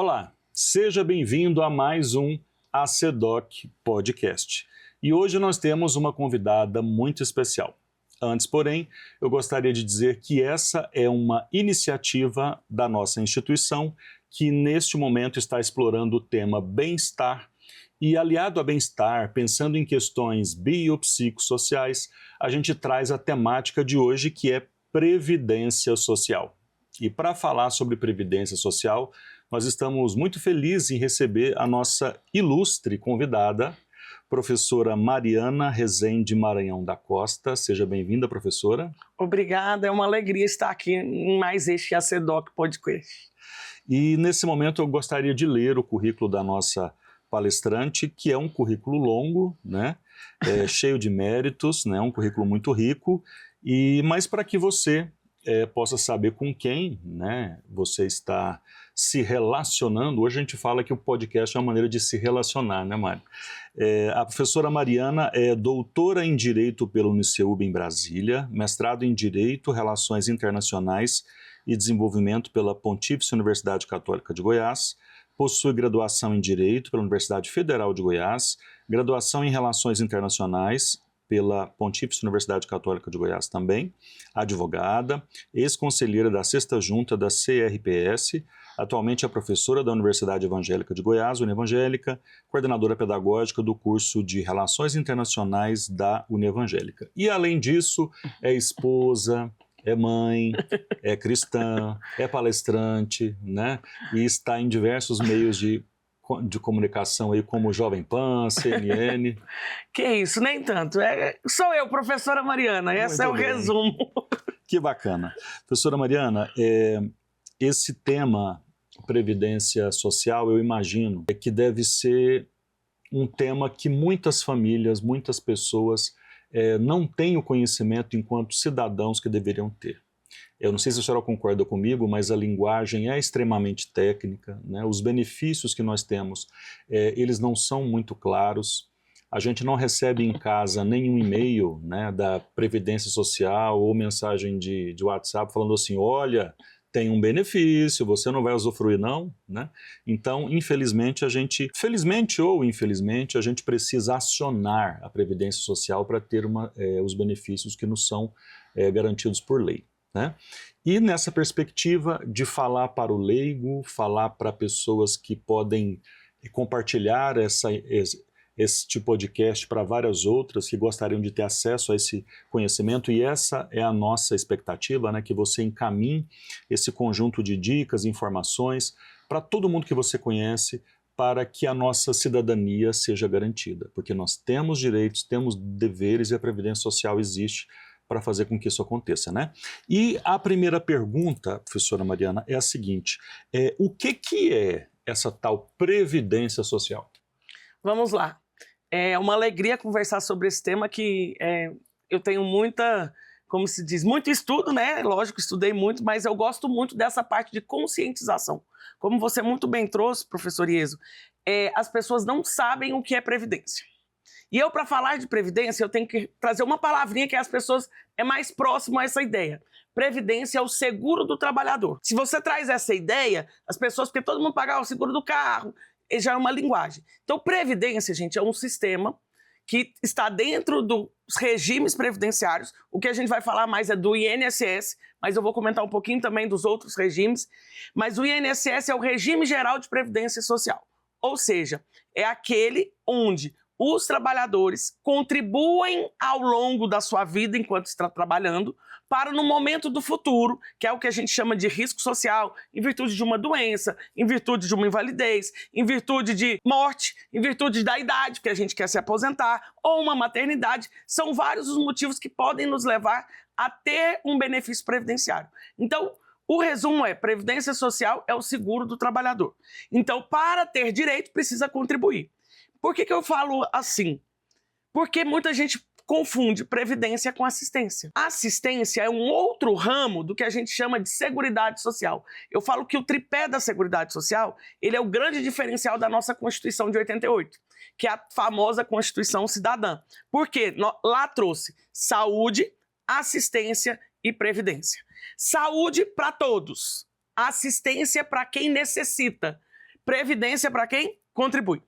Olá, seja bem-vindo a mais um ACDoc Podcast. E hoje nós temos uma convidada muito especial. Antes, porém, eu gostaria de dizer que essa é uma iniciativa da nossa instituição que neste momento está explorando o tema bem-estar e, aliado a bem-estar, pensando em questões biopsicossociais, a gente traz a temática de hoje que é previdência social. E para falar sobre previdência social, nós estamos muito felizes em receber a nossa ilustre convidada, professora Mariana Rezende Maranhão da Costa. Seja bem-vinda, professora. Obrigada, é uma alegria estar aqui em mais este ACDoc Podcast. E nesse momento eu gostaria de ler o currículo da nossa palestrante, que é um currículo longo, né? Cheio de méritos, né? Um currículo muito rico, mas para que você possa saber com quem, né, você está se relacionando. Hoje a gente fala que o podcast é uma maneira de se relacionar, né, Mari? A professora Mariana é doutora em Direito pela Uniceub em Brasília, mestrado em Direito, Relações Internacionais e Desenvolvimento pela Pontífice Universidade Católica de Goiás, possui graduação em Direito pela Universidade Federal de Goiás, graduação em Relações Internacionais pela Pontífice Universidade Católica de Goiás também, advogada, ex-conselheira da 6ª Junta da CRPS, atualmente é professora da Universidade Evangélica de Goiás, Unevangélica, coordenadora pedagógica do curso de Relações Internacionais da Unevangélica. E, além disso, é esposa, é mãe, é cristã, é palestrante, né? E está em diversos meios de comunicação aí, como Jovem Pan, CNN. Que isso, nem tanto. Sou eu, professora Mariana, esse é o resumo. Que bacana. Professora Mariana, esse tema, previdência social, eu imagino que deve ser um tema que muitas famílias, muitas pessoas não têm o conhecimento enquanto cidadãos que deveriam ter. Eu não sei se a senhora concorda comigo, mas a linguagem é extremamente técnica, né? Os benefícios que nós temos, eles não são muito claros. A gente não recebe em casa nenhum e-mail, né, da Previdência Social ou mensagem de WhatsApp falando assim, olha, tem um benefício, você não vai usufruir não, né? Então, infelizmente, felizmente ou infelizmente, a gente precisa acionar a Previdência Social para ter os benefícios que nos são garantidos por lei. Né? E nessa perspectiva de falar para o leigo, falar para pessoas que podem compartilhar este podcast para várias outras que gostariam de ter acesso a esse conhecimento, e essa é a nossa expectativa, né, que você encaminhe esse conjunto de dicas, informações para todo mundo que você conhece, para que a nossa cidadania seja garantida, porque nós temos direitos, temos deveres e a Previdência Social existe para fazer com que isso aconteça, né? E a primeira pergunta, professora Mariana, é a seguinte, o que é essa tal Previdência Social? Vamos lá. É uma alegria conversar sobre esse tema que eu tenho como se diz, muito estudo, né? Lógico, estudei muito, mas eu gosto muito dessa parte de conscientização. Como você muito bem trouxe, professor Ieso, as pessoas não sabem o que é previdência. E eu, para falar de previdência, eu tenho que trazer uma palavrinha que as pessoas mais próximo a essa ideia. Previdência é o seguro do trabalhador. Se você traz essa ideia, as pessoas, porque todo mundo paga o seguro do carro, já é uma linguagem. Então, previdência, gente, é um sistema que está dentro dos regimes previdenciários. O que a gente vai falar mais é do INSS, mas eu vou comentar um pouquinho também dos outros regimes. Mas o INSS é o Regime Geral de Previdência Social. Ou seja, é aquele onde os trabalhadores contribuem ao longo da sua vida enquanto está trabalhando para no momento do futuro, que é o que a gente chama de risco social, em virtude de uma doença, em virtude de uma invalidez, em virtude de morte, em virtude da idade que a gente quer se aposentar, ou uma maternidade. São vários os motivos que podem nos levar a ter um benefício previdenciário. Então, o resumo previdência social é o seguro do trabalhador. Então, para ter direito, precisa contribuir. Por que eu falo assim? Porque muita gente confunde previdência com assistência. Assistência é um outro ramo do que a gente chama de seguridade social. Eu falo que o tripé da seguridade social, ele é o grande diferencial da nossa Constituição de 88, que é a famosa Constituição Cidadã. Por quê? Lá trouxe saúde, assistência e previdência. Saúde para todos, assistência para quem necessita. Previdência para quem contribui.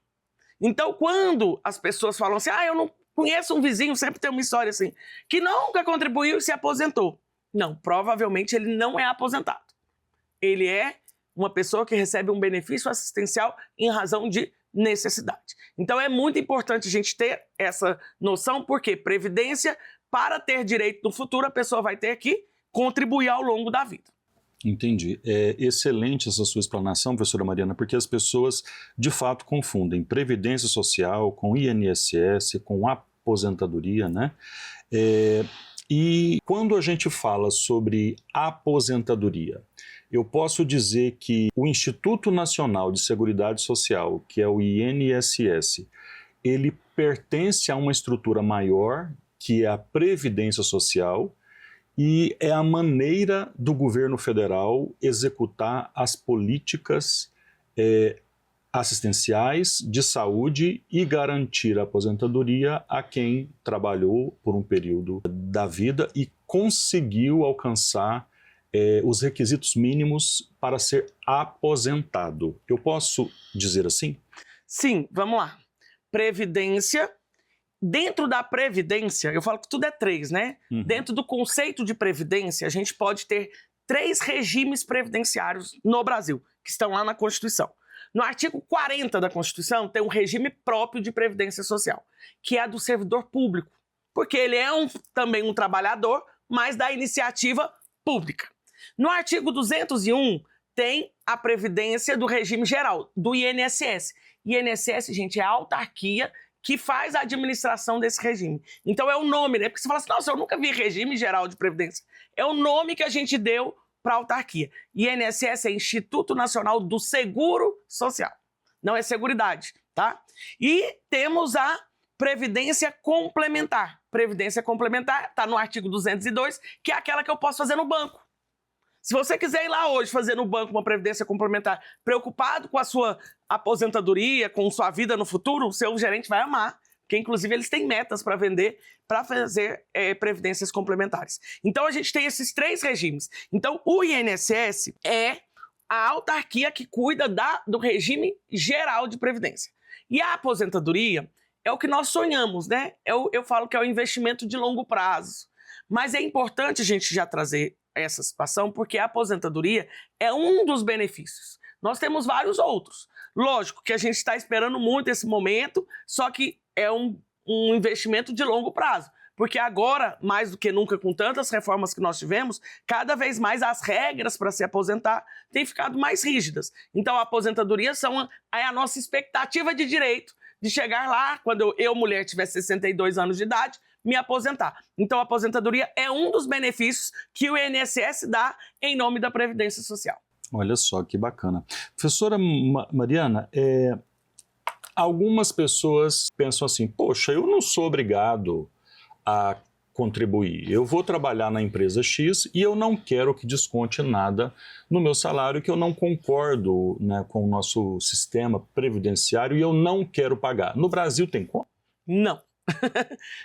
Então, quando as pessoas falam assim, eu não conheço um vizinho, sempre tem uma história assim, que nunca contribuiu e se aposentou. Não, provavelmente ele não é aposentado. Ele é uma pessoa que recebe um benefício assistencial em razão de necessidade. Então é muito importante a gente ter essa noção, porque previdência, para ter direito no futuro, a pessoa vai ter que contribuir ao longo da vida. Entendi. É excelente essa sua explanação, professora Mariana, porque as pessoas de fato confundem previdência social com INSS, com aposentadoria, né? E quando a gente fala sobre aposentadoria, eu posso dizer que o Instituto Nacional de Seguridade Social, que é o INSS, ele pertence a uma estrutura maior, que é a Previdência Social, e é a maneira do governo federal executar as políticas assistenciais de saúde e garantir a aposentadoria a quem trabalhou por um período da vida e conseguiu alcançar os requisitos mínimos para ser aposentado. Eu posso dizer assim? Sim, vamos lá. Previdência. Dentro da previdência, eu falo que tudo é 3, né? Uhum. Dentro do conceito de previdência, a gente pode ter 3 regimes previdenciários no Brasil, que estão lá na Constituição. No artigo 40 da Constituição, tem um regime próprio de previdência social, que é a do servidor público, porque ele é também um trabalhador, mas da iniciativa pública. No artigo 201, tem a previdência do regime geral, do INSS. INSS, gente, é a autarquia que faz a administração desse regime. Então é o nome, né? Porque você fala assim, nossa, eu nunca vi regime geral de previdência. É o nome que a gente deu para a autarquia. INSS é Instituto Nacional do Seguro Social. Não é Seguridade, tá? E temos a Previdência Complementar. Previdência Complementar está no artigo 202, que é aquela que eu posso fazer no banco. Se você quiser ir lá hoje fazer no banco uma previdência complementar, preocupado com a sua aposentadoria, com sua vida no futuro, o seu gerente vai amar, porque inclusive eles têm metas para vender, para fazer previdências complementares. Então a gente tem esses 3 regimes. Então o INSS é a autarquia que cuida do regime geral de previdência. E a aposentadoria é o que nós sonhamos, né? Eu falo que é o investimento de longo prazo. Mas é importante a gente já trazer essa situação, porque a aposentadoria é um dos benefícios. Nós temos vários outros. Lógico que a gente está esperando muito esse momento, só que é um investimento de longo prazo. Porque agora, mais do que nunca, com tantas reformas que nós tivemos, cada vez mais as regras para se aposentar têm ficado mais rígidas. Então, a aposentadoria é a nossa expectativa de direito de chegar lá, quando eu mulher, tiver 62 anos de idade, me aposentar. Então, a aposentadoria é um dos benefícios que o INSS dá em nome da Previdência Social. Olha só, que bacana. Professora Mariana, algumas pessoas pensam assim, poxa, eu não sou obrigado a contribuir. Eu vou trabalhar na empresa X e eu não quero que desconte nada no meu salário, que eu não concordo, né, com o nosso sistema previdenciário e eu não quero pagar. No Brasil tem como? Não.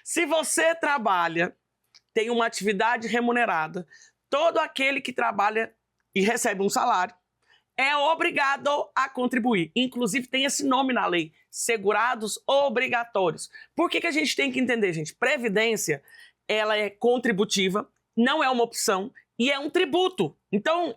Se você trabalha, tem uma atividade remunerada, todo aquele que trabalha e recebe um salário é obrigado a contribuir. Inclusive tem esse nome na lei, segurados obrigatórios. Por que a gente tem que entender, gente? Previdência, ela é contributiva, não é uma opção e é um tributo. Então,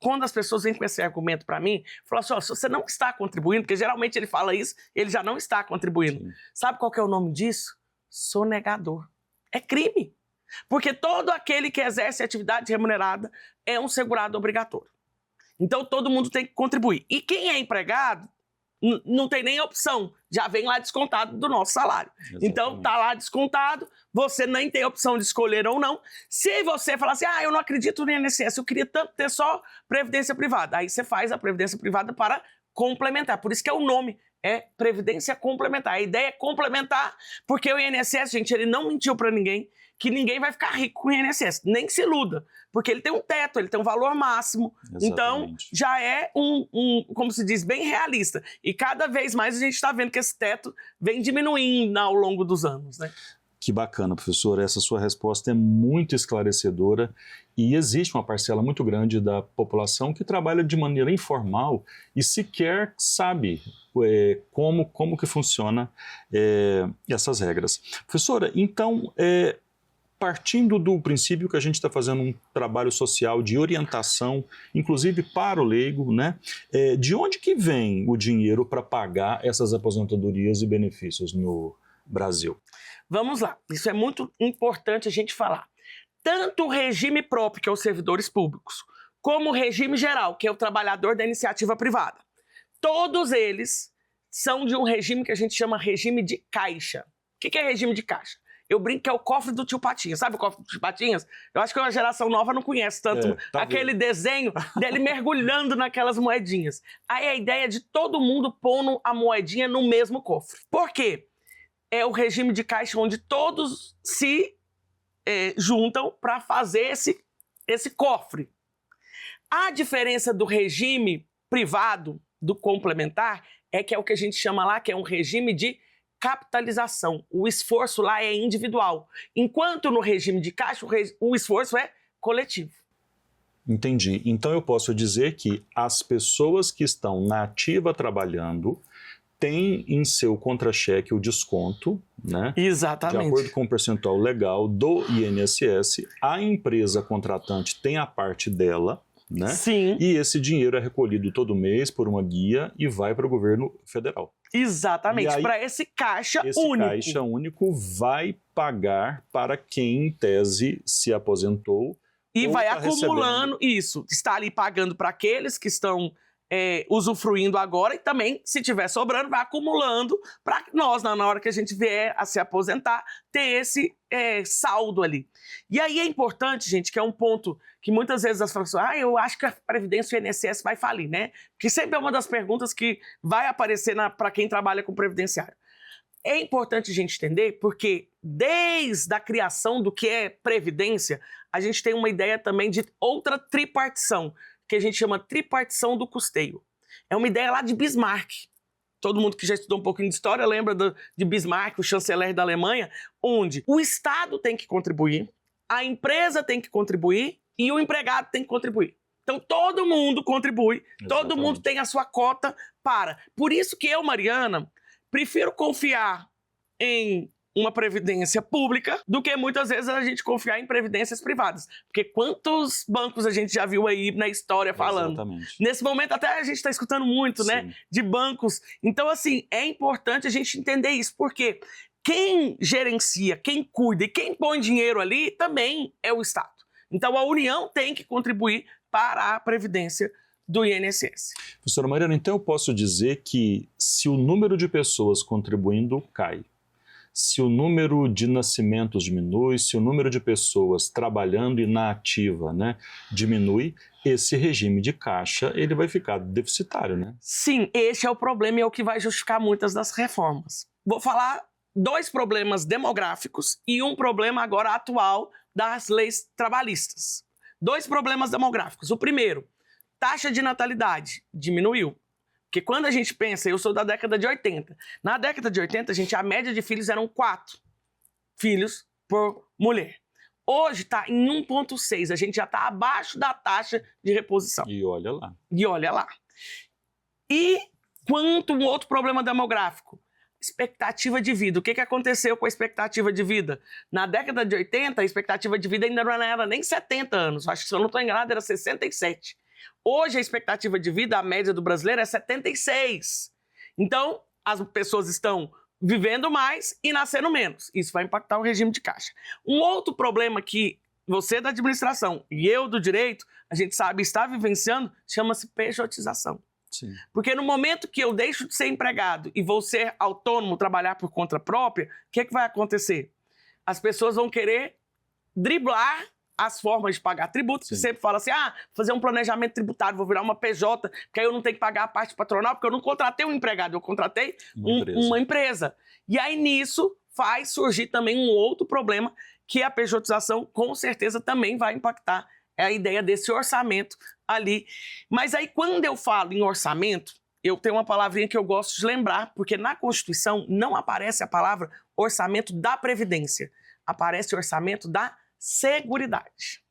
quando as pessoas vêm com esse argumento para mim, falam assim, se você não está contribuindo, porque geralmente ele fala isso, ele já não está contribuindo. Sim. Sabe qual que é o nome disso? Sonegador. É crime. Porque todo aquele que exerce atividade remunerada é um segurado obrigatório. Então todo mundo tem que contribuir. E quem é empregado não tem nem opção, já vem lá descontado do nosso salário. Exatamente. Então tá lá descontado, você nem tem opção de escolher ou não. Se você falar assim, eu não acredito no INSS, eu queria tanto ter só previdência privada. Aí você faz a previdência privada para complementar. Por isso que é o nome, é previdência complementar. A ideia é complementar, porque o INSS, gente, ele não mentiu para ninguém que ninguém vai ficar rico com o INSS, nem se iluda, porque ele tem um teto, ele tem um valor máximo. Exatamente. Então já é como se diz, bem realista. E cada vez mais a gente está vendo que esse teto vem diminuindo ao longo dos anos, né? Que bacana, professor. Essa sua resposta é muito esclarecedora e existe uma parcela muito grande da população que trabalha de maneira informal e sequer sabe como que funciona essas regras. Professora, então, partindo do princípio que a gente está fazendo um trabalho social de orientação, inclusive para o leigo, né? De onde que vem o dinheiro para pagar essas aposentadorias e benefícios no Brasil? Vamos lá, isso é muito importante a gente falar. Tanto o regime próprio, que é os servidores públicos, como o regime geral, que é o trabalhador da iniciativa privada. Todos eles são de um regime que a gente chama regime de caixa. O que é regime de caixa? Eu brinco que é o cofre do tio Patinhas. Sabe o cofre do tio Patinhas? Eu acho que a geração nova não conhece tanto aquele desenho dele mergulhando naquelas moedinhas. Aí a ideia de todo mundo pondo a moedinha no mesmo cofre. Por quê? É o regime de caixa onde todos se juntam para fazer esse cofre. A diferença do regime privado, do complementar, é que é o que a gente chama lá, que é um regime de capitalização. O esforço lá é individual, enquanto no regime de caixa o esforço é coletivo. Entendi. Então eu posso dizer que as pessoas que estão na ativa trabalhando têm em seu contra-cheque o desconto, né? Exatamente. De acordo com o percentual legal do INSS, a empresa contratante tem a parte dela, né? Sim. E esse dinheiro é recolhido todo mês por uma guia e vai para o governo federal. Exatamente, para esse caixa único. Esse caixa único vai pagar para quem, em tese, se aposentou. E vai acumulando isso. Está ali pagando para aqueles que estão usufruindo agora e também, se tiver sobrando, vai acumulando para nós, na hora que a gente vier a se aposentar, ter esse saldo ali. E aí é importante, gente, que é um ponto que muitas vezes as pessoas falam, eu acho que a Previdência e o INSS vai falir, né? Que sempre é uma das perguntas que vai aparecer para quem trabalha com previdenciário. É importante a gente entender porque desde a criação do que é previdência, a gente tem uma ideia também de outra tripartição, que a gente chama tripartição do custeio. É uma ideia lá de Bismarck. Todo mundo que já estudou um pouquinho de história lembra de Bismarck, o chanceler da Alemanha, onde o Estado tem que contribuir, a empresa tem que contribuir e o empregado tem que contribuir. Então todo mundo contribui, todo mundo tem a sua cota para. Por isso que eu, Mariana, prefiro confiar em uma previdência pública do que muitas vezes a gente confiar em previdências privadas. Porque quantos bancos a gente já viu aí na história falando? Exatamente. Nesse momento até a gente está escutando muito, né, de bancos. Então, assim, é importante a gente entender isso, porque quem gerencia, quem cuida e quem põe dinheiro ali também é o Estado. Então, a União tem que contribuir para a previdência do INSS. Professora Mariana, então eu posso dizer que se o número de pessoas contribuindo cai, se o número de nascimentos diminui, se o número de pessoas trabalhando e na ativa, né, diminui, esse regime de caixa ele vai ficar deficitário, né? Sim, esse é o problema e é o que vai justificar muitas das reformas. Vou falar 2 problemas demográficos e um problema agora atual das leis trabalhistas. 2 problemas demográficos. O primeiro, taxa de natalidade diminuiu. Porque quando a gente pensa, eu sou da década de 80. Na década de 80, a média de filhos eram 4 filhos por mulher. Hoje está em 1,6. A gente já está abaixo da taxa de reposição. E olha lá. E olha lá. E quanto um outro problema demográfico? Expectativa de vida. O que aconteceu com a expectativa de vida? Na década de 80, a expectativa de vida ainda não era nem 70 anos. Acho que, se eu não estou enganado, era 67. Hoje, a expectativa de vida, a média do brasileiro, é 76. Então, as pessoas estão vivendo mais e nascendo menos. Isso vai impactar o regime de caixa. Um outro problema que você da administração e eu do direito, a gente sabe, está vivenciando, chama-se pejotização. Sim. Porque no momento que eu deixo de ser empregado e vou ser autônomo, trabalhar por conta própria, o que vai acontecer? As pessoas vão querer driblar as formas de pagar tributos, que sempre fala assim, fazer um planejamento tributário, vou virar uma PJ, porque aí eu não tenho que pagar a parte patronal, porque eu não contratei um empregado, eu contratei uma empresa. E aí nisso faz surgir também um outro problema, que a pejotização com certeza também vai impactar a ideia desse orçamento ali. Mas aí quando eu falo em orçamento, eu tenho uma palavrinha que eu gosto de lembrar, porque na Constituição não aparece a palavra orçamento da Previdência, aparece orçamento da Seguridade.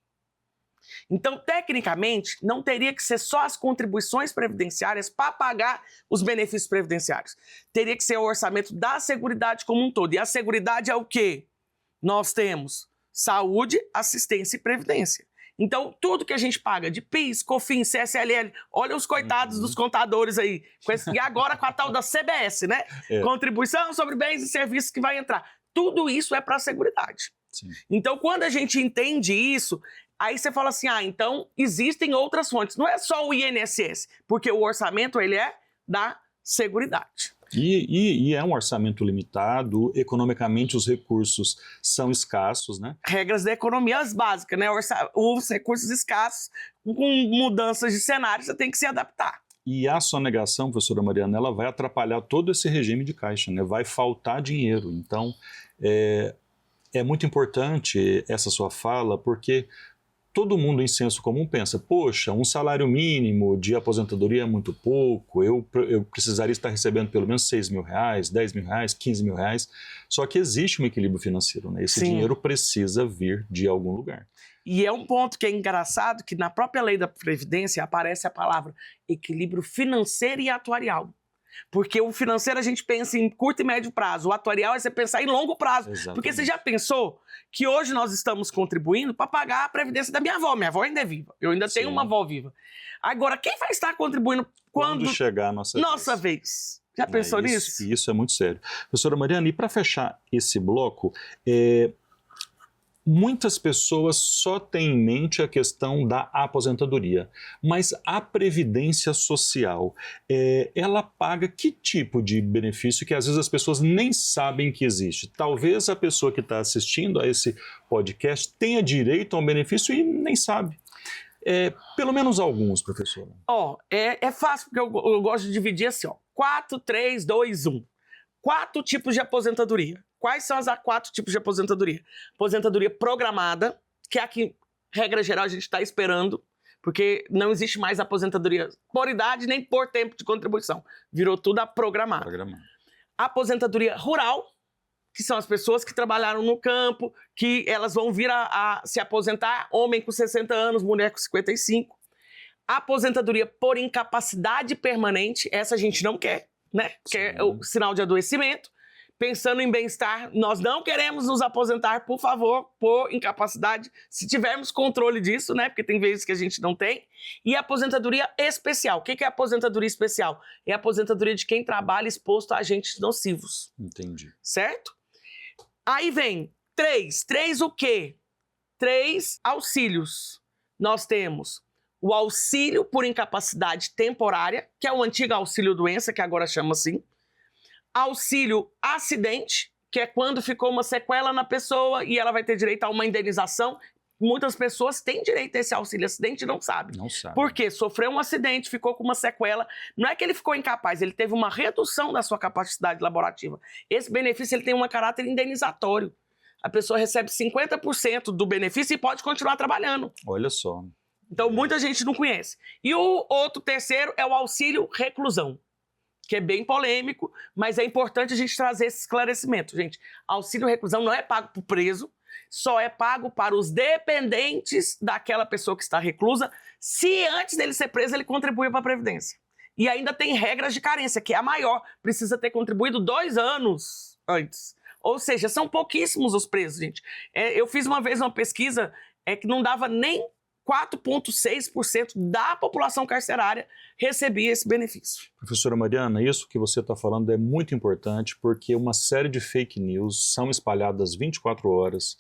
Então, tecnicamente, não teria que ser só as contribuições previdenciárias para pagar os benefícios previdenciários. Teria que ser o orçamento da Seguridade como um todo. E a Seguridade é o quê? Nós temos saúde, assistência e previdência. Então, tudo que a gente paga de PIS, COFINS, CSLL, olha os coitados dos contadores aí. E agora com a tal da CBS, né? Contribuição sobre bens e serviços que vai entrar. Tudo isso é para a Seguridade. Sim. Então, quando a gente entende isso, aí você fala assim, então existem outras fontes. Não é só o INSS, porque o orçamento ele é da Seguridade. E é um orçamento limitado, economicamente os recursos são escassos, né? Regras da economia básicas, né? Os recursos escassos, com mudanças de cenário, você tem que se adaptar. E a sonegação, professora Mariana, ela vai atrapalhar todo esse regime de caixa, né? Vai faltar dinheiro. Então, é muito importante essa sua fala, porque todo mundo em senso comum pensa, poxa, um salário mínimo de aposentadoria é muito pouco, eu precisaria estar recebendo pelo menos R$6.000, R$10.000, R$15.000, só que existe um equilíbrio financeiro, né? Esse dinheiro precisa vir de algum lugar. E é um ponto que é engraçado, que na própria lei da Previdência aparece a palavra equilíbrio financeiro e atuarial. Porque o financeiro a gente pensa em curto e médio prazo, o atuarial é você pensar em longo prazo. Exatamente. Porque você já pensou que hoje nós estamos contribuindo para pagar a previdência da minha avó ainda é viva, eu ainda tenho uma avó viva. Agora, quem vai estar contribuindo quando chegar a nossa vez? Já pensou nisso? Isso é muito sério. Professora Mariana, e para fechar esse bloco, muitas pessoas só têm em mente a questão da aposentadoria, mas a Previdência Social, ela paga que tipo de benefício que às vezes as pessoas nem sabem que existe? Talvez a pessoa que está assistindo a esse podcast tenha direito a um benefício e nem sabe. Pelo menos alguns, professora. É fácil, porque eu gosto de dividir assim, 4, 3, 2, 1. 4 tipos de aposentadoria. Quais são os 4 tipos de aposentadoria? Aposentadoria programada, que é a que, regra geral, a gente está esperando, porque não existe mais aposentadoria por idade nem por tempo de contribuição. Virou tudo a programada. Aposentadoria rural, que são as pessoas que trabalharam no campo, que elas vão vir a se aposentar, homem com 60 anos, mulher com 55. Aposentadoria por incapacidade permanente, essa a gente não quer, né? Que é o sinal de adoecimento. Pensando em bem-estar, nós não queremos nos aposentar, por favor, por incapacidade, se tivermos controle disso, né? Porque tem vezes que a gente não tem. E a aposentadoria especial. O que é a aposentadoria especial? É a aposentadoria de quem trabalha exposto a agentes nocivos. Entendi. Certo? Aí vem 3. 3 o quê? 3 auxílios. Nós temos o auxílio por incapacidade temporária, que é o antigo auxílio-doença, que agora chama assim. Auxílio acidente, que é quando ficou uma sequela na pessoa e ela vai ter direito a uma indenização. Muitas pessoas têm direito a esse auxílio acidente e não sabem. Não sabe. Por quê? Sofreu um acidente, ficou com uma sequela. Não é que ele ficou incapaz, ele teve uma redução da sua capacidade laborativa. Esse benefício ele tem um caráter indenizatório. A pessoa recebe 50% do benefício e pode continuar trabalhando. Olha só. Então, muita gente não conhece. E o outro terceiro é o auxílio reclusão, que é bem polêmico, mas é importante a gente trazer esse esclarecimento, gente. Auxílio reclusão não é pago para o preso, só é pago para os dependentes daquela pessoa que está reclusa, se antes dele ser preso ele contribuiu para a Previdência. E ainda tem regras de carência, que é a maior, precisa ter contribuído 2 anos antes. Ou seja, são pouquíssimos os presos, gente. Eu fiz uma vez uma pesquisa que não dava nem 4,6% da população carcerária recebia esse benefício. Professora Mariana, isso que você está falando é muito importante porque uma série de fake news são espalhadas 24 horas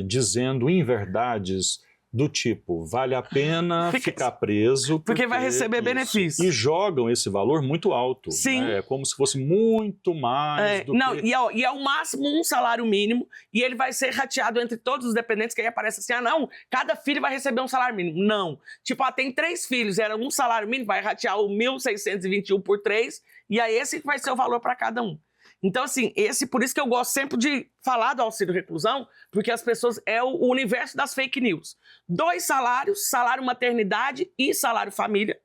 dizendo inverdades do tipo, vale a pena ficar preso porque vai receber benefício. E jogam esse valor muito alto. Sim. Né? É como se fosse muito mais do que... E é o máximo um salário mínimo e ele vai ser rateado entre todos os dependentes, que aí aparece assim, não, cada filho vai receber um salário mínimo. Não. Tipo, tem 3 filhos, era um salário mínimo, vai ratear o 1.621 por 3 e aí esse vai ser o valor para cada um. Então, assim, por isso que eu gosto sempre de falar do auxílio reclusão, porque as pessoas, é o universo das fake news. 2 salários, salário maternidade e salário família.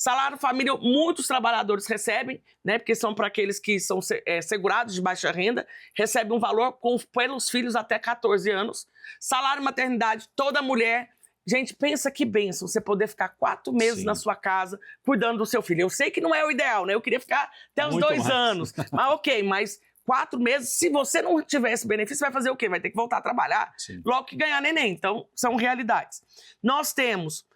Salário família, muitos trabalhadores recebem, né? Porque são para aqueles que são segurados de baixa renda, recebem um valor pelos filhos até 14 anos. Salário maternidade, toda mulher. Gente, pensa que bênção você poder ficar 4 meses na sua casa cuidando do seu filho. Eu sei que não é o ideal, né? Eu queria ficar até os 2 anos. Mas ok, mas 4 meses, se você não tiver esse benefício, vai fazer o quê? Vai ter que voltar a trabalhar logo que ganhar neném. Então, são realidades. Nós temos,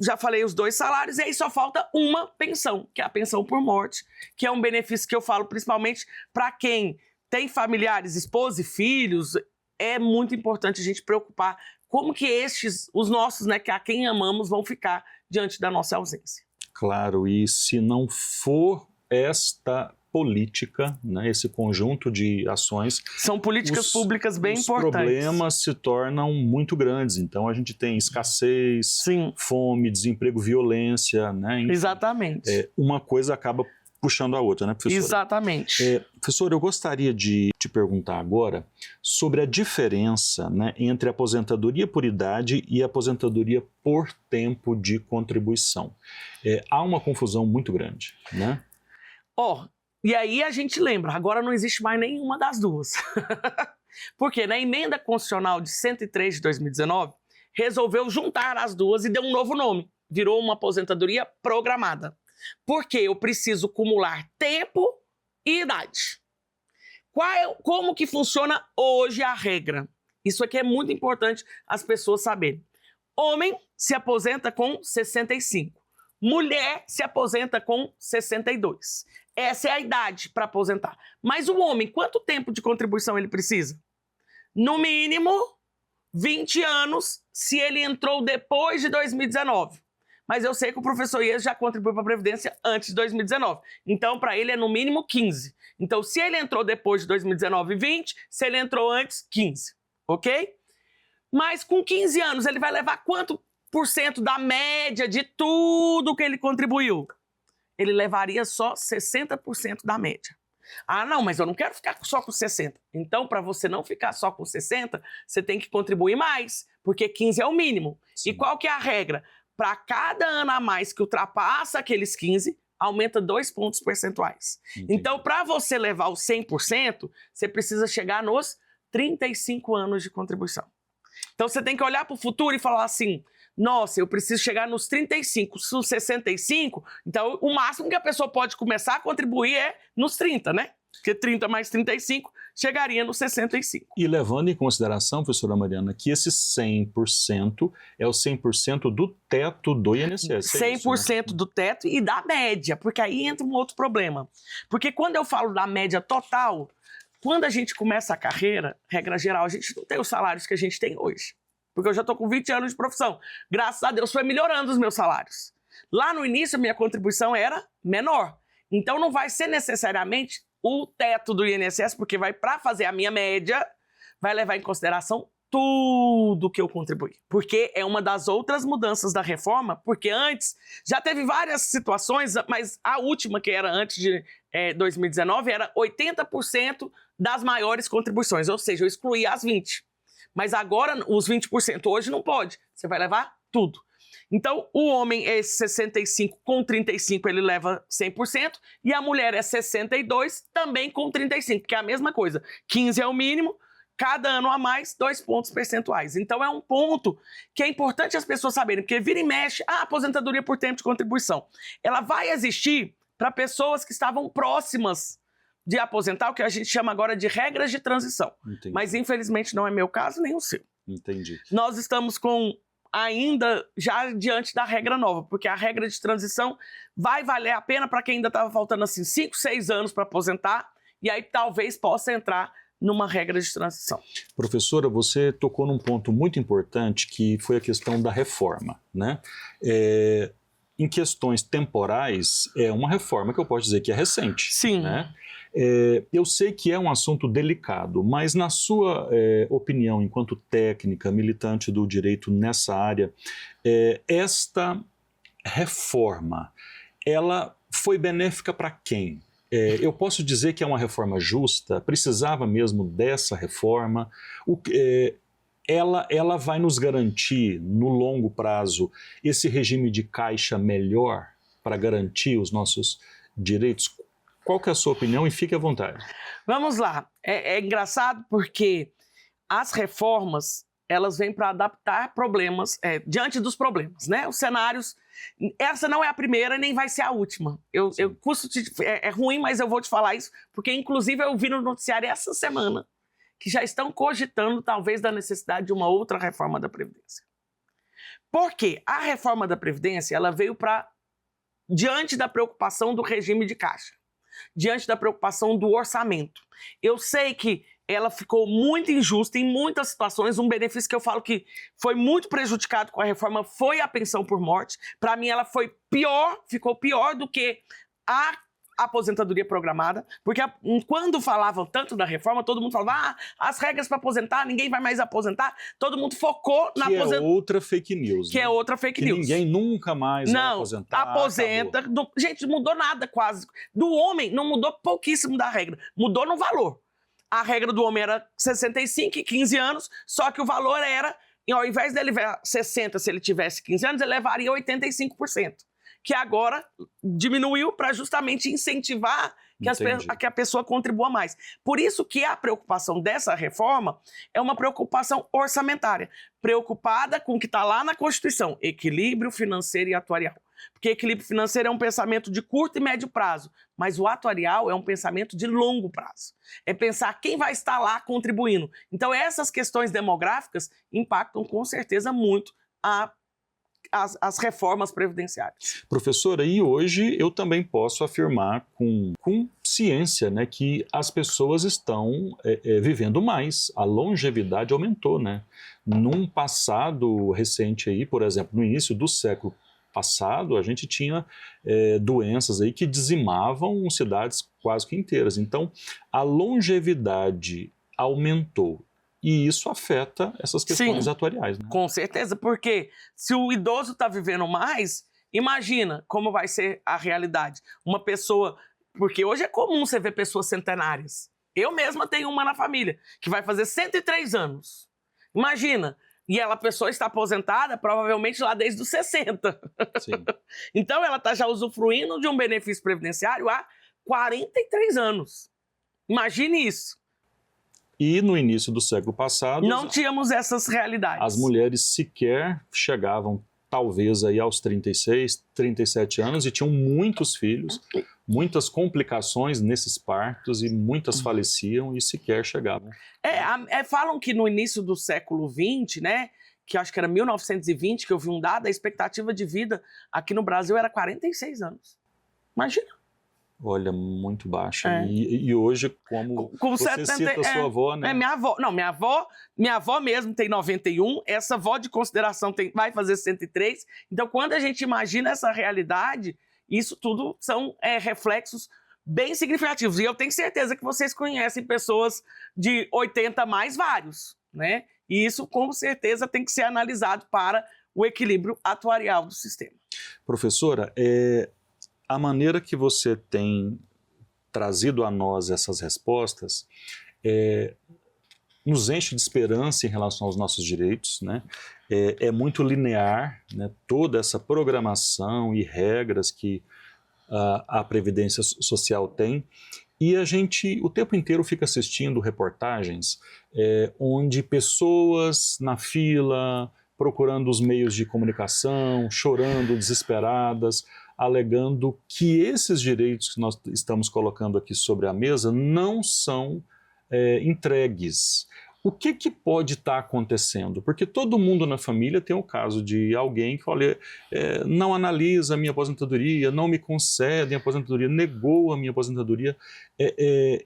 já falei, os 2 salários, e aí só falta uma pensão, que é a pensão por morte, que é um benefício que eu falo principalmente para quem tem familiares, esposa e filhos. É muito importante a gente preocupar como que os nossos, né, que a quem amamos, vão ficar diante da nossa ausência. Claro, e se não for esta política, né, esse conjunto de ações... São políticas públicas bem importantes. Os problemas se tornam muito grandes. Então, a gente tem escassez, fome, desemprego, violência, né? Enfim, exatamente. Uma coisa acaba puxando a outra, né, professora? Exatamente. Professor, eu gostaria de te perguntar agora sobre a diferença, né, entre a aposentadoria por idade e a aposentadoria por tempo de contribuição. Há uma confusão muito grande, né? E aí a gente lembra, agora não existe mais nenhuma das duas. Porque na emenda constitucional de 103 de 2019, resolveu juntar as duas e deu um novo nome. Virou uma aposentadoria programada. Porque eu preciso acumular tempo e idade. Como que funciona hoje a regra? Isso aqui é muito importante as pessoas saberem. Homem se aposenta com 65. Mulher se aposenta com 62. Essa é a idade para aposentar. Mas o homem, quanto tempo de contribuição ele precisa? No mínimo, 20 anos se ele entrou depois de 2019. Mas eu sei que o professor Ies já contribuiu para a Previdência antes de 2019. Então, para ele é no mínimo 15. Então, se ele entrou depois de 2019, 20. Se ele entrou antes, 15. Ok? Mas com 15 anos, ele vai levar quanto por cento da média de tudo que ele contribuiu? Ele levaria só 60% da média. Ah, não, mas eu não quero ficar só com 60. Então, para você não ficar só com 60, você tem que contribuir mais, porque 15 é o mínimo. Sim. E qual que é a regra? Para cada ano a mais que ultrapassa aqueles 15, aumenta 2 pontos percentuais. Entendi. Então, para você levar os 100%, você precisa chegar nos 35 anos de contribuição. Então, você tem que olhar para o futuro e falar assim, nossa, eu preciso chegar nos 35, nos 65, então o máximo que a pessoa pode começar a contribuir é nos 30, né? Porque 30 mais 35 chegaria nos 65. E levando em consideração, professora Mariana, que esse 100% é o 100% do teto do INSS. 100% do teto e da média, porque aí entra um outro problema. Porque quando eu falo da média total, quando a gente começa a carreira, regra geral, a gente não tem os salários que a gente tem hoje. Porque eu já estou com 20 anos de profissão. Graças a Deus foi melhorando os meus salários. Lá no início, a minha contribuição era menor. Então, não vai ser necessariamente o teto do INSS, porque vai, para fazer a minha média, vai levar em consideração tudo que eu contribuí. Porque é uma das outras mudanças da reforma, porque antes já teve várias situações, mas a última, que era antes de 2019, era 80% das maiores contribuições, ou seja, eu excluí as 20%. Mas agora, os 20% hoje não pode. Você vai levar tudo. Então, o homem é 65 com 35, ele leva 100%. E a mulher é 62 também com 35, que é a mesma coisa. 15 é o mínimo, cada ano a mais, 2 pontos percentuais. Então, é um ponto que é importante as pessoas saberem, porque vira e mexe, a aposentadoria por tempo de contribuição. Ela vai existir para pessoas que estavam próximas de aposentar, o que a gente chama agora de regras de transição. Entendi. Mas, infelizmente, não é meu caso, nem o seu. Entendi. Nós estamos ainda já diante da regra nova, porque a regra de transição vai valer a pena para quem ainda estava faltando assim 5, 6 anos para aposentar, e aí talvez possa entrar numa regra de transição. Professora, você tocou num ponto muito importante, que foi a questão da reforma, né? Em questões temporais, é uma reforma que eu posso dizer que é recente. Sim. Né? Eu sei que é um assunto delicado, mas na sua opinião, enquanto técnica, militante do direito nessa área, esta reforma, ela foi benéfica para quem? Eu posso dizer que é uma reforma justa? Precisava mesmo dessa reforma? ela vai nos garantir, no longo prazo, esse regime de caixa melhor para garantir os nossos direitos? Qual que é a sua opinião? E fique à vontade. Vamos lá. É engraçado porque as reformas, elas vêm para adaptar problemas, diante dos problemas, né? Os cenários, essa não é a primeira nem vai ser a última. É ruim, mas eu vou te falar isso, porque inclusive eu vi no noticiário essa semana que já estão cogitando talvez da necessidade de uma outra reforma da Previdência. Por quê? A reforma da Previdência, ela veio diante da preocupação do regime de caixa, diante da preocupação do orçamento. Eu sei que ela ficou muito injusta em muitas situações. Um benefício que eu falo que foi muito prejudicado com a reforma foi a pensão por morte. Para mim, ela ficou pior do que a aposentadoria programada, porque quando falavam tanto da reforma, todo mundo falava, as regras para aposentar, ninguém vai mais aposentar, todo mundo focou na aposentadoria. Que é outra fake news. Que é outra fake news. Ninguém nunca mais vai aposentar. Aposenta. Gente, não mudou nada quase. Do homem, não mudou pouquíssimo da regra, mudou no valor. A regra do homem era 65 e 15 anos, só que o valor era, ao invés dele levar 60, se ele tivesse 15 anos, ele levaria 85%. Que agora diminuiu para justamente incentivar que a pessoa contribua mais. Por isso que a preocupação dessa reforma é uma preocupação orçamentária, preocupada com o que está lá na Constituição, equilíbrio financeiro e atuarial. Porque equilíbrio financeiro é um pensamento de curto e médio prazo, mas o atuarial é um pensamento de longo prazo. É pensar quem vai estar lá contribuindo. Então essas questões demográficas impactam com certeza muito as reformas previdenciárias. Professora, e hoje eu também posso afirmar com ciência, né, que as pessoas estão vivendo mais, a longevidade aumentou, né? Num passado recente aí, por exemplo, no início do século passado, a gente tinha doenças aí que dizimavam cidades quase que inteiras. Então, a longevidade aumentou. E isso afeta essas questões atuariais, né? Com certeza, porque se o idoso está vivendo mais, imagina como vai ser a realidade. Uma pessoa... Porque hoje é comum você ver pessoas centenárias. Eu mesma tenho uma na família, que vai fazer 103 anos. Imagina. E a pessoa está aposentada, provavelmente lá desde os 60. Sim. Então ela está já usufruindo de um benefício previdenciário há 43 anos. Imagine isso. E no início do século passado... Não tínhamos essas realidades. As mulheres sequer chegavam, talvez, aí aos 36, 37 anos e tinham muitos filhos, muitas complicações nesses partos e muitas faleciam e sequer chegavam. Falam que no início do século XX, né, que acho que era 1920, que eu vi um dado, a expectativa de vida aqui no Brasil era 46 anos. Imagina. Olha, muito baixa. E hoje, como você cita a sua avó, né? Minha avó mesmo tem 91, essa avó de consideração vai fazer 103. Então, quando a gente imagina essa realidade, isso tudo são reflexos bem significativos. E eu tenho certeza que vocês conhecem pessoas de 80 mais vários, né? E isso, com certeza, tem que ser analisado para o equilíbrio atuarial do sistema. Professora, a maneira que você tem trazido a nós essas respostas nos enche de esperança em relação aos nossos direitos, né? É muito linear, né? Toda essa programação e regras que a Previdência Social tem. E a gente o tempo inteiro fica assistindo reportagens onde pessoas na fila, procurando os meios de comunicação, chorando, desesperadas, alegando que esses direitos que nós estamos colocando aqui sobre a mesa não são entregues. O que pode estar acontecendo? Porque todo mundo na família tem o caso de alguém que olha, não analisa a minha aposentadoria, não me concede a aposentadoria, negou a minha aposentadoria.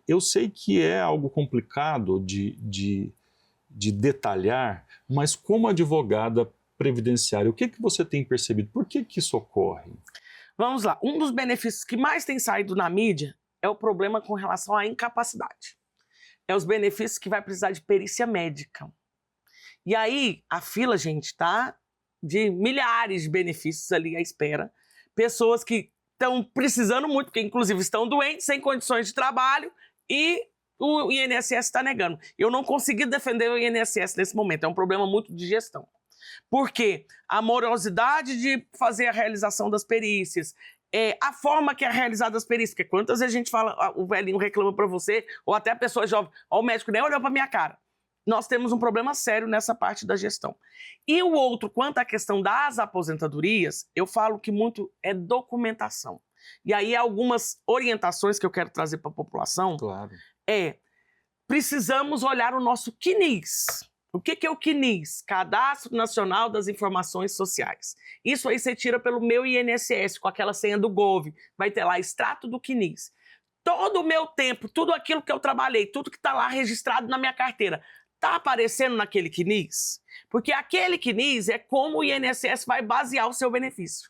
Eu sei que é algo complicado de detalhar, mas como advogada previdenciária, o que você tem percebido? Por que isso ocorre? Vamos lá. Um dos benefícios que mais tem saído na mídia é o problema com relação à incapacidade. É os benefícios que vai precisar de perícia médica. E aí, a fila, gente, tá de milhares de benefícios ali à espera. Pessoas que estão precisando muito, porque inclusive estão doentes, sem condições de trabalho e o INSS está negando. Eu não consegui defender o INSS nesse momento, é um problema muito de gestão. Por quê? A morosidade de fazer a realização das perícias, a forma que é realizada as perícias, porque quantas vezes a gente fala, o velhinho reclama para você, ou até a pessoa jovem, ó, o médico nem olhou para minha cara. Nós temos um problema sério nessa parte da gestão. E o outro, quanto à questão das aposentadorias, eu falo que muito é documentação. E aí algumas orientações que eu quero trazer para a população Claro. Precisamos olhar o nosso CNIS. O que é o CNIS? Cadastro Nacional das Informações Sociais. Isso aí você tira pelo meu INSS, com aquela senha do Gov. Vai ter lá extrato do CNIS. Todo o meu tempo, tudo aquilo que eu trabalhei, tudo que está lá registrado na minha carteira, está aparecendo naquele CNIS? Porque aquele CNIS é como o INSS vai basear o seu benefício.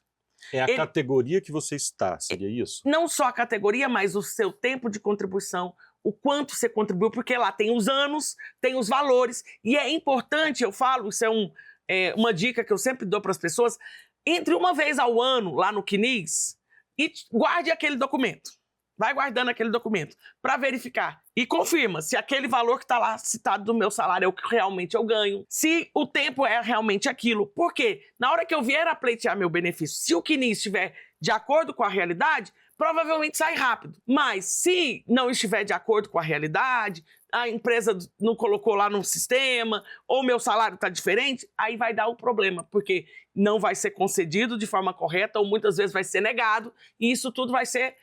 É a categoria que você está, seria isso? Não só a categoria, mas o seu tempo de contribuição, o quanto você contribuiu, porque lá tem os anos, tem os valores, e é importante, eu falo, isso é uma dica que eu sempre dou para as pessoas, entre uma vez ao ano, lá no CNIS, e guarde aquele documento. Vai guardando aquele documento para verificar e confirma se aquele valor que está lá citado do meu salário é o que realmente eu ganho, se o tempo é realmente aquilo. Por quê? Na hora que eu vier a pleitear meu benefício, se o CNIS estiver de acordo com a realidade, provavelmente sai rápido. Mas se não estiver de acordo com a realidade, a empresa não colocou lá no sistema, ou meu salário está diferente, aí vai dar o problema, porque não vai ser concedido de forma correta, ou muitas vezes vai ser negado, e isso tudo vai ser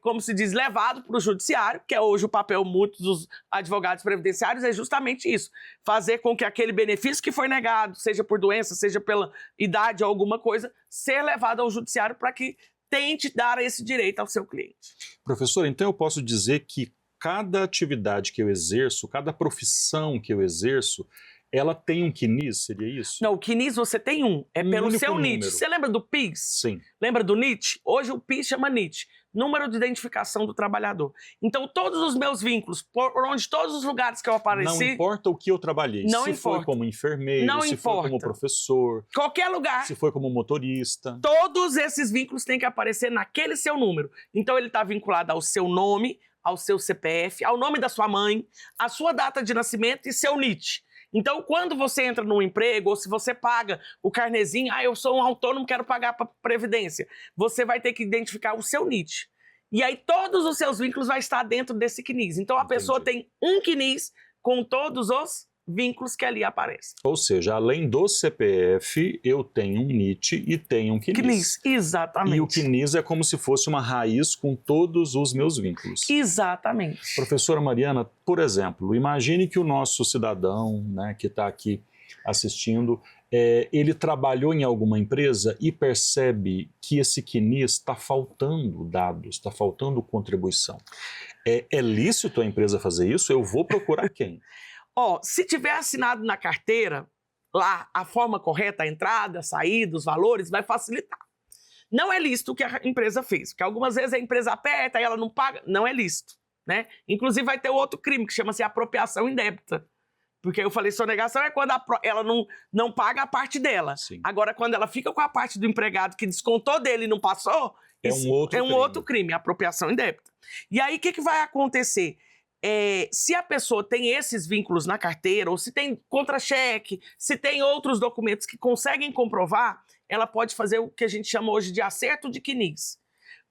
como se diz, levado para o judiciário, que é hoje o papel muito dos advogados previdenciários, é justamente isso, fazer com que aquele benefício que foi negado, seja por doença, seja pela idade ou alguma coisa, ser levado ao judiciário para que tente dar esse direito ao seu cliente. Professor, então eu posso dizer que cada atividade que eu exerço, cada profissão que eu exerço, ela tem um CNIS, seria isso? Não, o CNIS você tem pelo seu NIT. Você lembra do PIS? Sim. Lembra do NIT? Hoje o PIS chama NIT. Número de identificação do trabalhador. Então, todos os meus vínculos, por onde todos os lugares que eu apareci... Não importa o que eu trabalhei. Não se importa. foi como enfermeiro, não se importa. foi como professor... Qualquer lugar. Se foi como motorista... Todos esses vínculos têm que aparecer naquele seu número. Então, ele está vinculado ao seu nome, ao seu CPF, ao nome da sua mãe, à sua data de nascimento e seu NIT. Então, quando você entra num emprego, ou se você paga o carnezinho, eu sou um autônomo, quero pagar para Previdência, você vai ter que identificar o seu NIT. E aí, todos os seus vínculos vão estar dentro desse CNIS. Então, a pessoa tem um CNIS com todos os vínculos que ali aparecem. Ou seja, além do CPF, eu tenho um NIT e tenho um CNIS. CNIS, exatamente. E o CNIS é como se fosse uma raiz com todos os meus vínculos. Exatamente. Professora Mariana, por exemplo, imagine que o nosso cidadão, né, que está aqui assistindo, ele trabalhou em alguma empresa e percebe que esse CNIS está faltando dados, está faltando contribuição. É lícito a empresa fazer isso? Eu vou procurar quem? Se tiver assinado na carteira, lá, a forma correta, a entrada, a saída, os valores, vai facilitar. Não é lícito o que a empresa fez, porque algumas vezes a empresa aperta e ela não paga, não é lícito, né? Inclusive vai ter outro crime que chama-se apropriação indébita. Porque eu falei, sonegação é quando ela não paga a parte dela. Sim. Agora, quando ela fica com a parte do empregado que descontou dele e não passou, é um outro crime, apropriação indébita. E aí, o que vai acontecer? Se a pessoa tem esses vínculos na carteira, ou se tem contra-cheque, se tem outros documentos que conseguem comprovar, ela pode fazer o que a gente chama hoje de acerto de CNIS.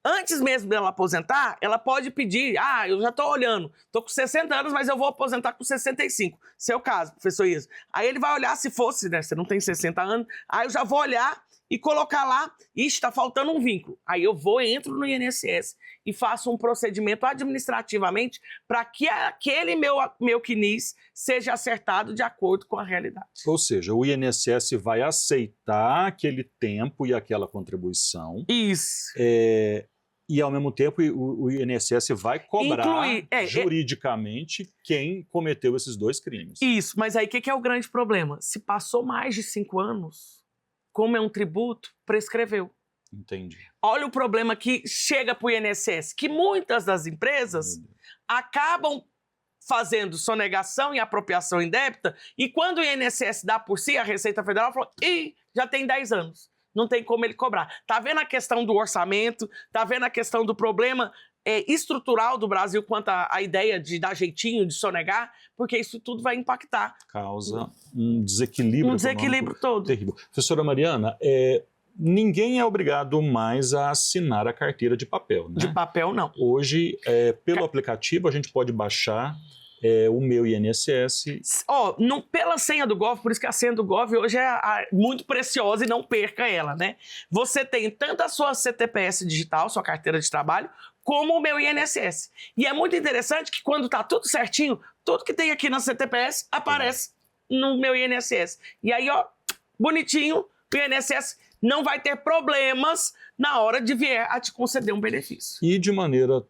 Antes mesmo dela aposentar, ela pode pedir, eu já estou olhando, estou com 60 anos, mas eu vou aposentar com 65. Seu caso, professor Isa. Aí ele vai olhar se fosse, né, você não tem 60 anos, aí eu já vou olhar e colocar lá, está faltando um vínculo. Aí eu entro no INSS e faço um procedimento administrativamente para que aquele meu CNIS seja acertado de acordo com a realidade. Ou seja, o INSS vai aceitar aquele tempo e aquela contribuição. Isso. E, ao mesmo tempo, o INSS vai cobrar juridicamente quem cometeu esses dois crimes. Isso, mas aí o que é o grande problema? Se passou mais de 5 anos, como é um tributo, prescreveu. Entendi. Olha o problema que chega para o INSS, que muitas das empresas acabam fazendo sonegação e apropriação indébita, e quando o INSS dá por si, a Receita Federal falou, já tem 10 anos. Não tem como ele cobrar. Tá vendo a questão do orçamento? Tá vendo a questão do problema estrutural do Brasil quanto à ideia de dar jeitinho, de sonegar, porque isso tudo vai impactar. Causa um desequilíbrio. Um desequilíbrio todo. Terrível. Professora Mariana, ninguém é obrigado mais a assinar a carteira de papel, né? De papel, não. Hoje, pelo aplicativo, a gente pode baixar o meu INSS. Pela senha do Gov, por isso que a senha do Gov hoje é muito preciosa e não perca ela, né? Você tem tanto a sua CTPS digital, sua carteira de trabalho, como o meu INSS. E é muito interessante que quando tá tudo certinho, tudo que tem aqui na CTPS aparece no meu INSS. E aí, bonitinho, o INSS não vai ter problemas na hora de vier a te conceder um benefício. E de maneira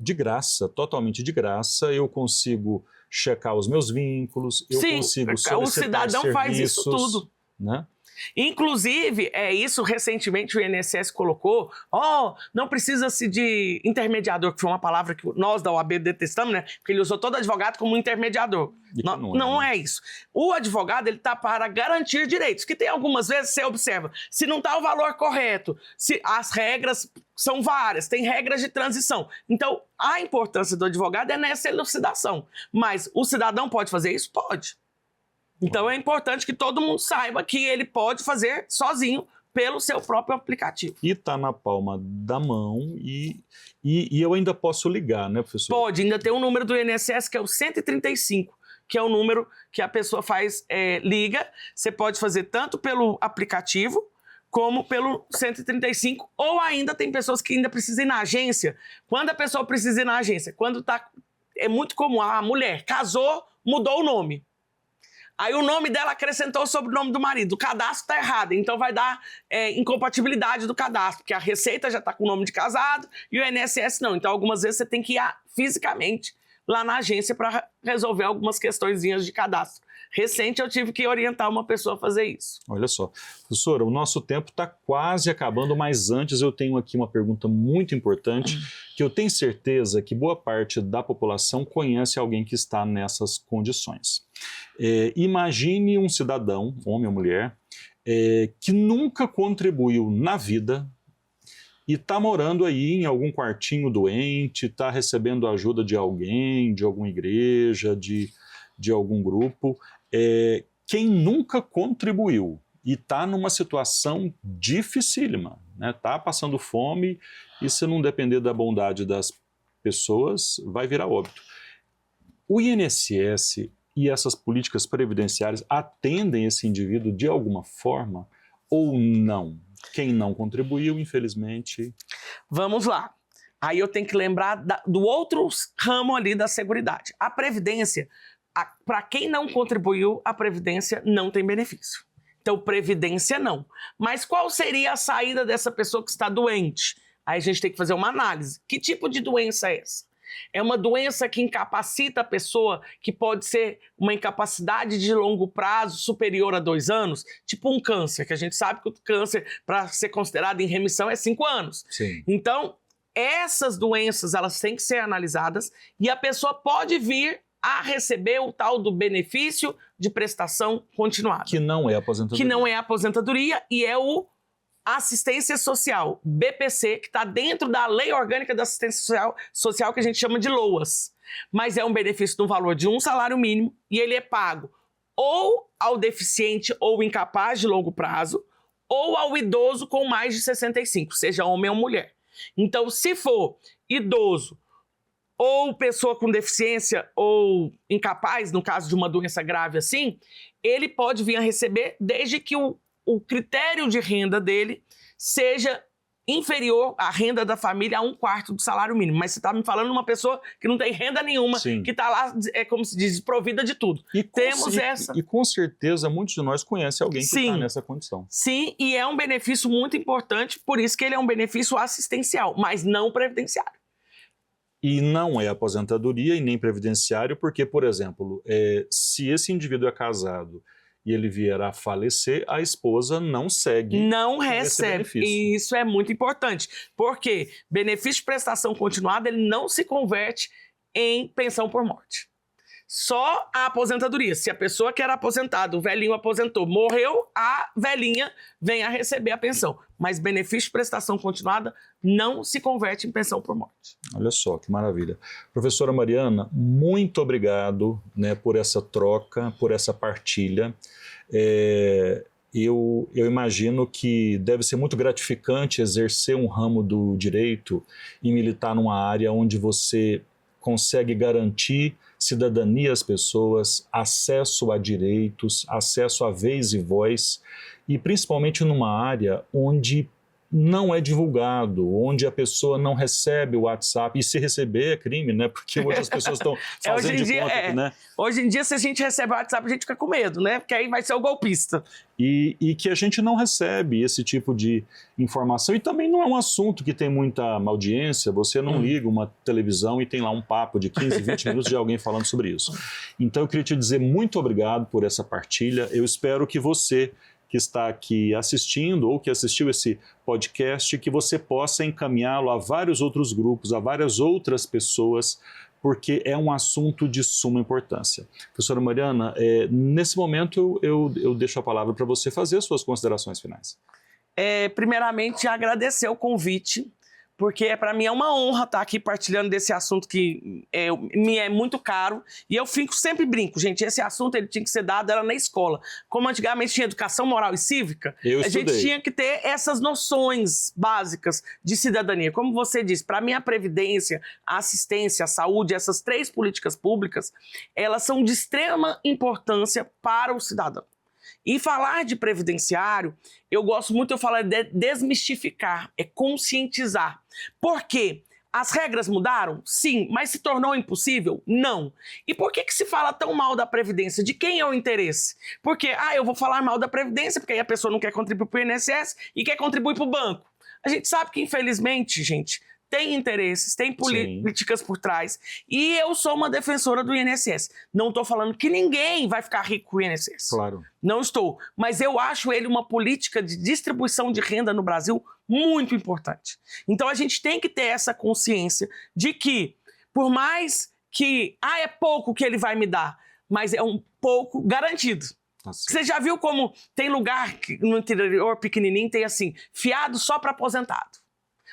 de graça, totalmente de graça, eu consigo checar os meus vínculos, eu consigo solicitar o cidadão serviços, faz isso tudo. Né? Inclusive, isso recentemente o INSS colocou, não precisa-se de intermediador, que foi uma palavra que nós da OAB detestamos, né? Porque ele usou todo advogado como intermediador. Não é isso. O advogado, ele está para garantir direitos, que tem algumas vezes, você observa, se não está o valor correto, se as regras são várias, tem regras de transição. Então, a importância do advogado é nessa elucidação. Mas o cidadão pode fazer isso? Pode. Então é importante que todo mundo saiba que ele pode fazer sozinho pelo seu próprio aplicativo. E está na palma da mão e eu ainda posso ligar, né, professor? Pode, ainda tem um número do INSS que é o 135, que é o número que a pessoa liga. Você pode fazer tanto pelo aplicativo como pelo 135, ou ainda tem pessoas que ainda precisam ir na agência. Quando a pessoa precisa ir na agência? É muito comum, a mulher casou, mudou o nome. Aí o nome dela acrescentou o sobrenome do marido. O cadastro está errado, então vai dar incompatibilidade do cadastro, porque a Receita já está com o nome de casado e o INSS não. Então, algumas vezes você tem que ir fisicamente lá na agência para resolver algumas questõezinhas de cadastro. Recente eu tive que orientar uma pessoa a fazer isso. Olha só. Professora, o nosso tempo está quase acabando, mas antes eu tenho aqui uma pergunta muito importante, que eu tenho certeza que boa parte da população conhece alguém que está nessas condições. Imagine um cidadão, homem ou mulher, que nunca contribuiu na vida e está morando aí em algum quartinho doente, está recebendo ajuda de alguém, de alguma igreja, de algum grupo. Quem nunca contribuiu e está numa situação dificílima, né? Está passando fome e se não depender da bondade das pessoas, vai virar óbito. O INSS e essas políticas previdenciárias atendem esse indivíduo de alguma forma ou não? Quem não contribuiu, infelizmente... Vamos lá. Aí eu tenho que lembrar do outro ramo ali da Seguridade. A Previdência, para quem não contribuiu, a Previdência não tem benefício. Então, Previdência não. Mas qual seria a saída dessa pessoa que está doente? Aí a gente tem que fazer uma análise. Que tipo de doença é essa? É uma doença que incapacita a pessoa, que pode ser uma incapacidade de longo prazo superior a 2 anos, tipo um câncer, que a gente sabe que o câncer, para ser considerado em remissão, é 5 anos. Sim. Então, essas doenças, elas têm que ser analisadas e a pessoa pode vir a receber o tal do benefício de prestação continuada. Que não é aposentadoria. Que não é aposentadoria e é o assistência social, BPC, que está dentro da Lei Orgânica da Assistência Social, que a gente chama de LOAS. Mas é um benefício no valor de um salário mínimo e ele é pago ou ao deficiente ou incapaz de longo prazo ou ao idoso com mais de 65, seja homem ou mulher. Então, se for idoso ou pessoa com deficiência ou incapaz, no caso de uma doença grave assim, ele pode vir a receber desde que o critério de renda dele seja inferior à renda da família a 1/4 do salário mínimo. Mas você está me falando de uma pessoa que não tem renda nenhuma, Sim. que está lá, como se diz, desprovida de tudo. Temos essa. E com certeza muitos de nós conhecem alguém que está nessa condição. Sim, e é um benefício muito importante, por isso que ele é um benefício assistencial, mas não previdenciário. E não é aposentadoria e nem previdenciário, porque, por exemplo, se esse indivíduo é casado e ele vier a falecer, a esposa não segue. Não recebe. E isso é muito importante. Porque benefício de prestação continuada, ele não se converte em pensão por morte. só a aposentadoria. Se a pessoa que era aposentada, o velhinho aposentou, morreu, a velhinha vem a receber a pensão. Mas benefício de prestação continuada não se converte em pensão por morte. Olha só, que maravilha. Professora Mariana, muito obrigado, né, por essa troca, por essa partilha. Eu imagino que deve ser muito gratificante exercer um ramo do direito e militar numa área onde você consegue garantir cidadania às pessoas, acesso a direitos, acesso a vez e voz, e principalmente numa área onde não é divulgado, onde a pessoa não recebe o WhatsApp, e se receber é crime, né? Porque hoje as pessoas estão fazendo de conta, né? Hoje em dia, se a gente recebe o WhatsApp, a gente fica com medo, né? Porque aí vai ser o golpista. E que a gente não recebe esse tipo de informação, e também não é um assunto que tem muita audiência, você não liga uma televisão e tem lá um papo de 15, 20 minutos de alguém falando sobre isso. Então eu queria te dizer muito obrigado por essa partilha, eu espero que você que está aqui assistindo ou que assistiu esse podcast, que você possa encaminhá-lo a vários outros grupos, a várias outras pessoas, porque é um assunto de suma importância. Professora Mariana, nesse momento eu deixo a palavra para você fazer as suas considerações finais. Primeiramente, agradecer o convite, porque para mim é uma honra estar aqui partilhando desse assunto que me é muito caro. E eu sempre brinco, gente, esse assunto ele tinha que ser dado era na escola. Como antigamente tinha educação moral e cívica, a gente tinha que ter essas noções básicas de cidadania. Como você disse, para mim a previdência, a assistência, a saúde, essas 3 políticas públicas, elas são de extrema importância para o cidadão. E falar de previdenciário, eu gosto muito, eu falo de desmistificar, é conscientizar. Por quê? As regras mudaram? Sim, mas se tornou impossível? Não. E por que se fala tão mal da Previdência? De quem é o interesse? Porque, eu vou falar mal da Previdência, porque aí a pessoa não quer contribuir para o INSS e quer contribuir para o banco. A gente sabe que, infelizmente, gente, tem interesses, tem políticas por trás. E eu sou uma defensora do INSS. Não estou falando que ninguém vai ficar rico com o INSS. Claro. Não estou. Mas eu acho ele uma política de distribuição de renda no Brasil muito importante. Então a gente tem que ter essa consciência de que, por mais que, é pouco que ele vai me dar, mas é um pouco garantido. Você já viu como tem lugar no interior pequenininho, tem assim, fiado só para aposentado.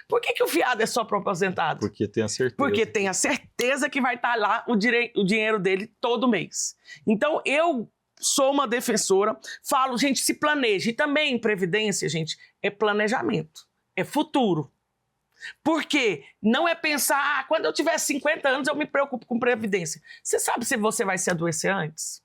Por que o fiado é só para o aposentado? Porque tem a certeza. Porque tem a certeza que vai estar lá o dinheiro dele todo mês. Então, eu sou uma defensora, falo, gente, se planeje. E também em previdência, gente, é planejamento, é futuro. Porque não é pensar, quando eu tiver 50 anos eu me preocupo com previdência. Você sabe se você vai se adoecer antes?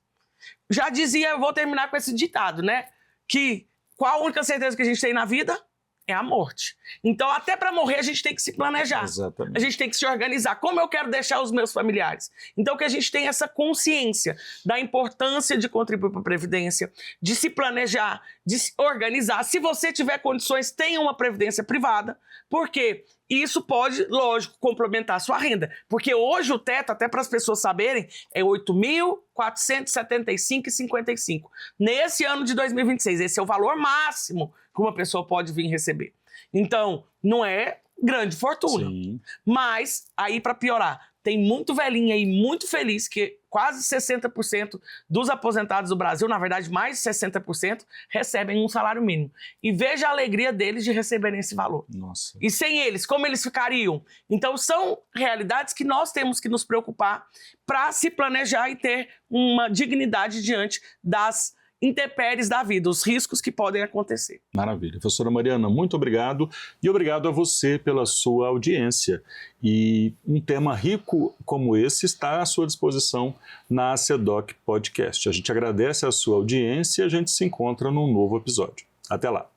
Já dizia, eu vou terminar com esse ditado, né? Que qual a única certeza que a gente tem na vida? É a morte. Então, até para morrer, a gente tem que se planejar. Exatamente. A gente tem que se organizar. Como eu quero deixar os meus familiares? Então, que a gente tenha essa consciência da importância de contribuir para a Previdência, de se planejar, de se organizar. Se você tiver condições, tenha uma Previdência privada, porque isso pode, lógico, complementar a sua renda. Porque hoje o teto, até para as pessoas saberem, é R$ 8.475,55. Nesse ano de 2026, esse é o valor máximo que uma pessoa pode vir receber. Então, não é grande fortuna. Sim. Mas, aí para piorar, tem muito velhinho aí, muito feliz, que quase 60% dos aposentados do Brasil, na verdade mais de 60%, recebem um salário mínimo. E veja a alegria deles de receberem esse valor. Nossa. E sem eles, como eles ficariam? Então são realidades que nós temos que nos preocupar para se planejar e ter uma dignidade diante das intempéries da vida, os riscos que podem acontecer. Maravilha. Professora Mariana, muito obrigado e obrigado a você pela sua audiência. E um tema rico como esse está à sua disposição na CEDOC Podcast. A gente agradece a sua audiência e a gente se encontra num novo episódio. Até lá.